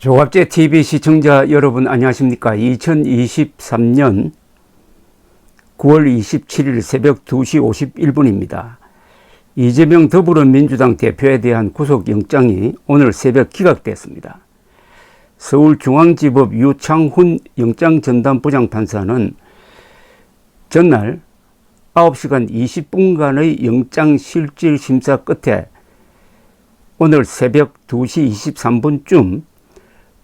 조갑제 TV 시청자 여러분 안녕하십니까. 2023년 9월 27일 새벽 2시 51분입니다. 이재명 더불어민주당 대표에 대한 구속영장이 오늘 새벽 기각됐습니다. 서울중앙지법 유창훈 영장전담부장판사는 전날 9시간 20분간의 영장실질심사 끝에 오늘 새벽 2시 23분쯤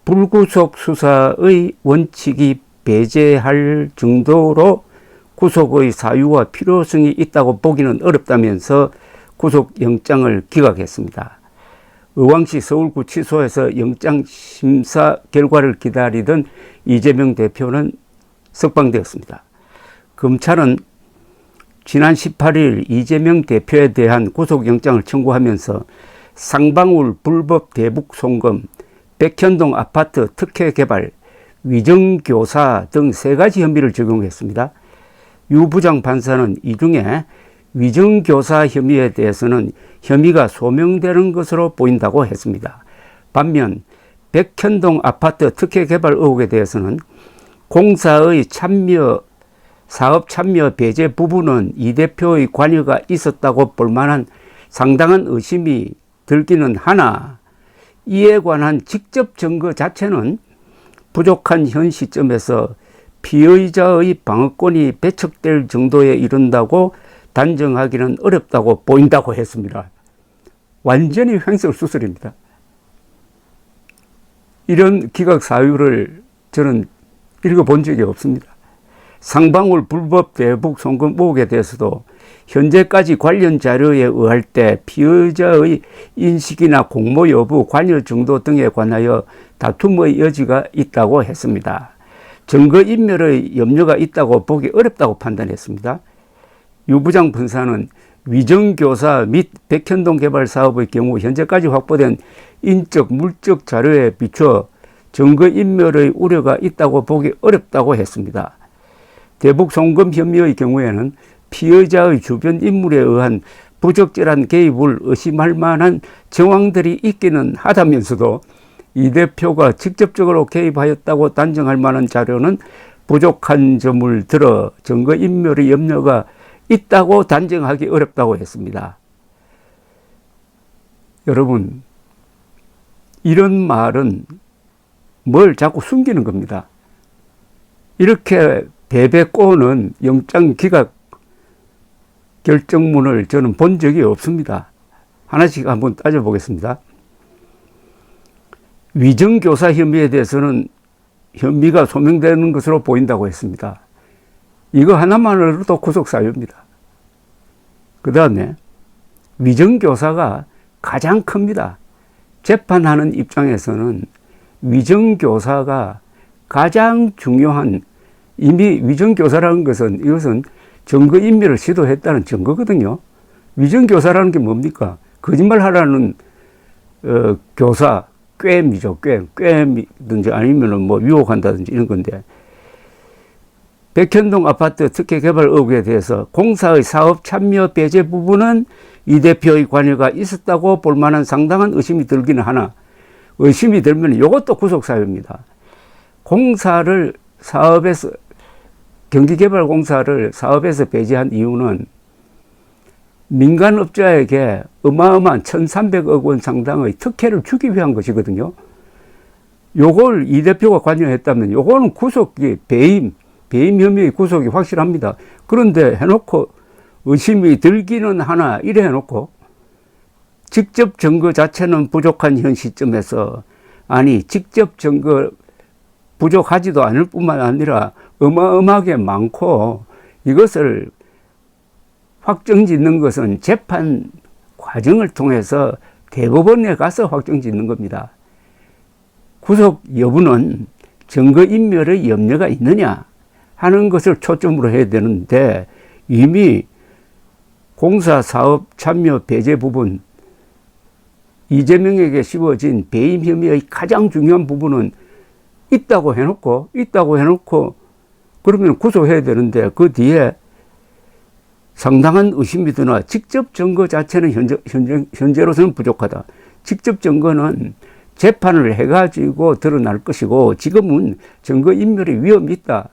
불구속 수사의 원칙이 배제할 정도로 구속의 사유와 필요성이 있다고 보기는 어렵다면서 구속영장을 기각했습니다. 의왕시 서울구치소에서 영장심사 결과를 기다리던 이재명 대표는 석방되었습니다. 검찰은 지난 18일 이재명 대표에 대한 구속영장을 청구하면서 쌍방울 불법 대북 송금, 백현동 아파트 특혜 개발, 위정교사 등 3가지 혐의를 적용했습니다. 유 부장판사는 이 중에 위정교사 혐의에 대해서는 혐의가 소명되는 것으로 보인다고 했습니다. 반면 백현동 아파트 특혜 개발 의혹에 대해서는 공사의 참여, 사업 참여 배제 부분은 이 대표의 관여가 있었다고 볼 만한 상당한 의심이 들기는 하나 이에 관한 직접 증거 자체는 부족한 현 시점에서 피의자의 방어권이 배척될 정도에 이른다고 단정하기는 어렵다고 보인다고 했습니다. 완전히 횡설수설입니다. 이런 기각 사유를 저는 읽어본 적이 없습니다. 쌍방울 불법 대북 송금 의혹에 대해서도 현재까지 관련 자료에 의할 때 피의자의 인식이나 공모 여부, 관여 정도 등에 관하여 다툼의 여지가 있다고 했습니다. 증거인멸의 염려가 있다고 보기 어렵다고 판단했습니다. 유 부장판사는 위정교사 및 백현동 개발 사업의 경우 현재까지 확보된 인적, 물적 자료에 비춰 증거인멸의 우려가 있다고 보기 어렵다고 했습니다. 대북 송금 혐의의 경우에는 피의자의 주변 인물에 의한 부적절한 개입을 의심할 만한 정황들이 있기는 하다면서도 이 대표가 직접적으로 개입하였다고 단정할 만한 자료는 부족한 점을 들어 증거인멸의 염려가 있다고 단정하기 어렵다고 했습니다. 여러분, 이런 말은 뭘 자꾸 숨기는 겁니다. 이렇게 베베 꼬는 영장 기각 결정문을 저는 본 적이 없습니다. 하나씩 한번 따져보겠습니다. 위정교사 혐의에 대해서는 혐의가 소명되는 것으로 보인다고 했습니다. 이거 하나만으로도 구속사유입니다. 그 다음에 위정교사가 가장 큽니다. 재판하는 입장에서는 위정교사가 가장 중요한, 이미 위정교사라는 것은 이것은 증거인멸을 시도했다는 증거거든요. 위정교사라는 게 뭡니까? 거짓말 하라는 교사, 꾀이죠. 꾀이든지 아니면 뭐 유혹한다든지 이런 건데, 백현동 아파트 특혜 개발 의혹에 대해서 공사의 사업 참여 배제 부분은 이 대표의 관여가 있었다고 볼 만한 상당한 의심이 들기는 하나, 의심이 들면 이것도 구속사유입니다. 공사를 사업에서, 경기개발공사를 사업에서 배제한 이유는 민간업자에게 어마어마한 1,300억 원 상당의 특혜를 주기 위한 것이거든요. 요걸 이 대표가 관여했다면 요거는 구속이 배임 혐의의 구속이 확실합니다. 그런데 해놓고 의심이 들기는 하나 이래 해놓고 직접 증거 자체는 부족한 현 시점에서, 아니 직접 증거 부족하지도 않을 뿐만 아니라 어마어마하게 많고 이것을 확정짓는 것은 재판 과정을 통해서 대법원에 가서 확정짓는 겁니다. 구속 여부는 증거인멸의 염려가 있느냐 하는 것을 초점으로 해야 되는데, 이미 공사 사업 참여 배제 부분, 이재명에게 씌워진 배임 혐의의 가장 중요한 부분은 있다고 해놓고 그러면 구속해야 되는데, 그 뒤에 상당한 의심이 드나 직접 증거 자체는 현재로서는 부족하다. 직접 증거는 재판을 해가지고 드러날 것이고, 지금은 증거인멸의 위험이 있다.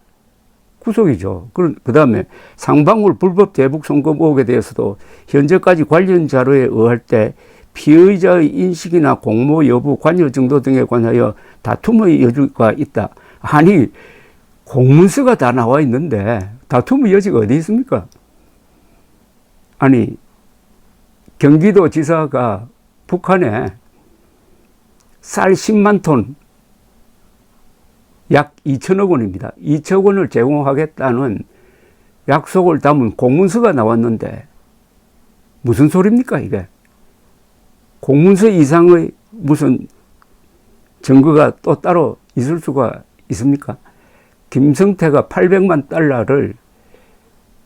구속이죠. 그 다음에 상방울 불법 대북 송금 의혹에 대해서도 현재까지 관련 자료에 의할 때 피의자의 인식이나 공모 여부, 관여 정도 등에 관하여 다툼의 여지가 있다. 아니, 공문서가 다 나와 있는데 다툼의 여지가 어디 있습니까? 아니, 경기도 지사가 북한에 쌀 10만 톤, 약 2천억 원입니다. 2천 원을 제공하겠다는 약속을 담은 공문서가 나왔는데 무슨 소리입니까, 이게? 공문서 이상의 무슨 증거가 또 따로 있을 수가 있습니까? 김성태가 800만 달러를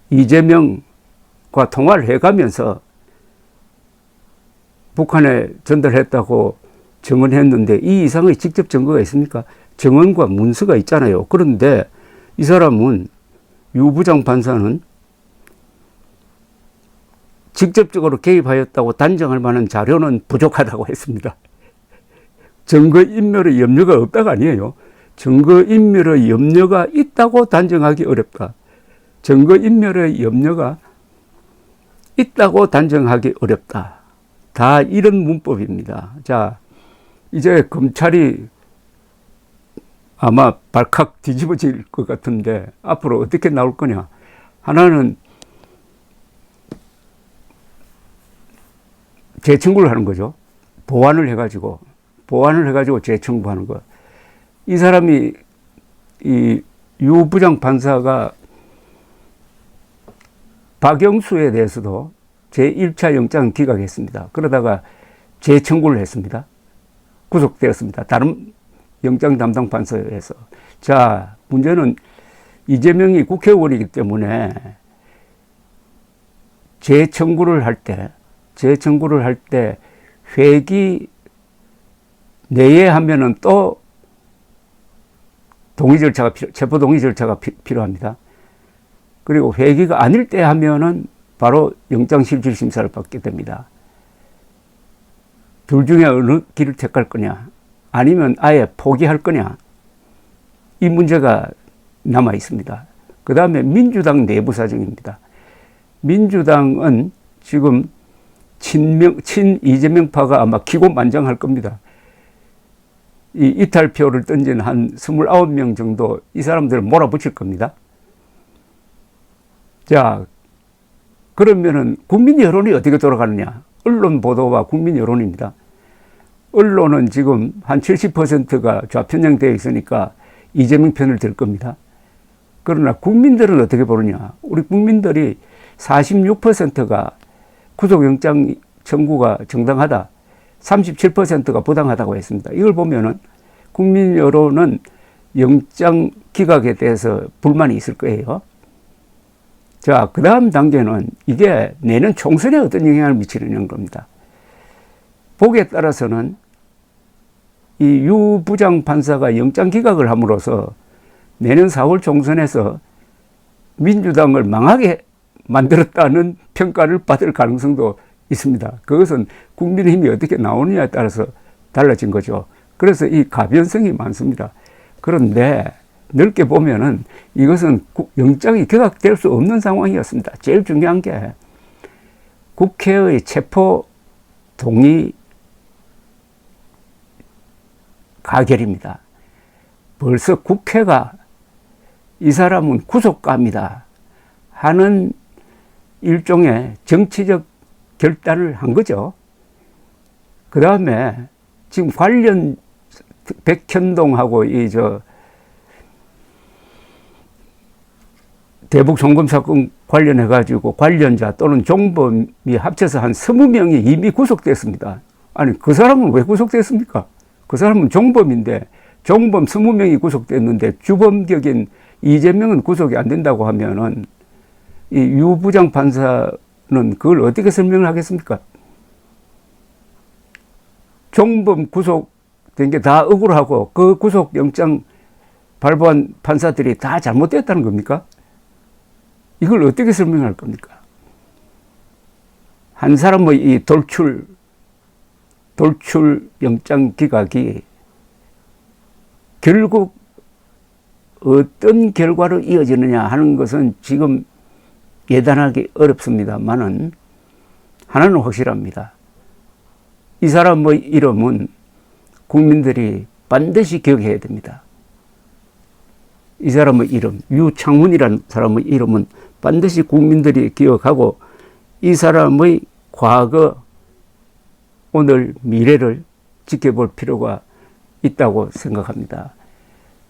이재명과 통화를 해가면서 북한에 전달했다고 증언했는데 이 이상의 직접 증거가 있습니까? 증언과 문서가 있잖아요. 그런데 이 사람은, 유 부장판사는 직접적으로 개입하였다고 단정할 만한 자료는 부족하다고 했습니다. 증거인멸의 염려가 없다가 아니에요. 증거인멸의 염려가 있다고 단정하기 어렵다. 증거인멸의 염려가 있다고 단정하기 어렵다. 다 이런 문법입니다. 자, 이제 검찰이 아마 발칵 뒤집어질 것 같은데 앞으로 어떻게 나올 거냐. 하나는 재청구를 하는 거죠. 보완을 해가지고 재청구하는 거. 이 사람이, 이 유 부장판사가 박영수에 대해서도 제1차 영장 기각했습니다. 그러다가 재청구를 했습니다. 구속되었습니다. 다른 영장 담당 판사에서. 자, 문제는 이재명이 국회의원이기 때문에 재청구를 할 때 회기 내에 하면은 또 체포 동의 절차가 필요합니다. 그리고 회기가 아닐 때 하면은 바로 영장실질심사를 받게 됩니다. 둘 중에 어느 길을 택할 거냐, 아니면 아예 포기할 거냐, 이 문제가 남아 있습니다. 그 다음에 민주당 내부 사정입니다. 민주당은 지금 친 이재명파가 아마 기고만장할 겁니다. 이 이탈표를 던진 한 29명 정도 이 사람들을 몰아붙일 겁니다. 자, 그러면은 국민 여론이 어떻게 돌아가느냐? 언론 보도와 국민 여론입니다. 언론은 지금 한 70%가 좌편향되어 있으니까 이재명 편을 들 겁니다. 그러나 국민들은 어떻게 보느냐? 우리 국민들이 46%가 구속영장 청구가 정당하다, 37%가 부당하다고 했습니다. 이걸 보면은 국민 여론은 영장 기각에 대해서 불만이 있을 거예요. 자, 그 다음 단계는 이게 내년 총선에 어떤 영향을 미치느냐는 겁니다. 보기에 따라서는 이 유 부장판사가 영장 기각을 함으로써 내년 4월 총선에서 민주당을 망하게 만들었다는 평가를 받을 가능성도 있습니다. 그것은 국민의힘이 어떻게 나오느냐에 따라서 달라진 거죠. 그래서 이 가변성이 많습니다. 그런데 넓게 보면은 이것은 영장이 기각될 수 없는 상황이었습니다. 제일 중요한 게 국회의 체포 동의 가결입니다. 벌써 국회가 이 사람은 구속감이다 하는 일종의 정치적 결단을 한 거죠. 그 다음에 지금 관련 백현동하고 대북 송금 사건 관련해가지고 관련자 또는 종범이 합쳐서 한 20명이 이미 구속됐습니다. 아니, 그 사람은 왜 구속됐습니까? 그 사람은 종범인데, 종범 20명이 구속됐는데 주범격인 이재명은 구속이 안 된다고 하면은 이 유 부장판사는 그걸 어떻게 설명을 하겠습니까? 종범 구속된 게 다 억울하고 그 구속영장 발부한 판사들이 다 잘못됐다는 겁니까? 이걸 어떻게 설명할 겁니까? 한 사람의 이 돌출 영장 기각이 결국 어떤 결과로 이어지느냐 하는 것은 지금 예단하기 어렵습니다만은 하나는 확실합니다. 이 사람의 이름은 국민들이 반드시 기억해야 됩니다. 이 사람의 이름, 유창훈이라는 사람의 이름은 반드시 국민들이 기억하고 이 사람의 과거, 오늘, 미래를 지켜볼 필요가 있다고 생각합니다.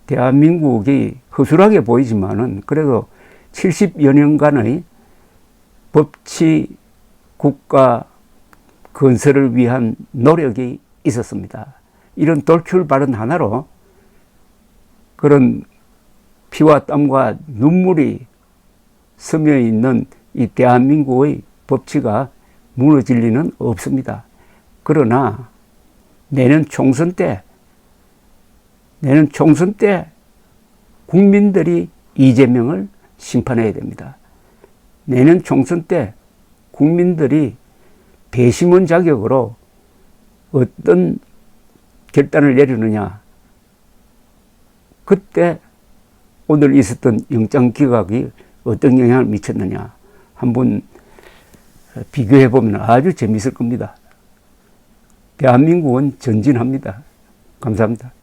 대한민국이 허술하게 보이지만은 그래도 70여 년간의 법치 국가 건설을 위한 노력이 있었습니다. 이런 돌출 발언 하나로 그런 피와 땀과 눈물이 스며 있는 이 대한민국의 법치가 무너질 리는 없습니다. 그러나 내년 총선 때 국민들이 이재명을 심판해야 됩니다. 내년 총선 때 국민들이 배심원 자격으로 어떤 결단을 내리느냐, 그때 오늘 있었던 영장 기각이 어떤 영향을 미쳤느냐 한번 비교해 보면 아주 재미있을 겁니다. 대한민국은 전진합니다. 감사합니다.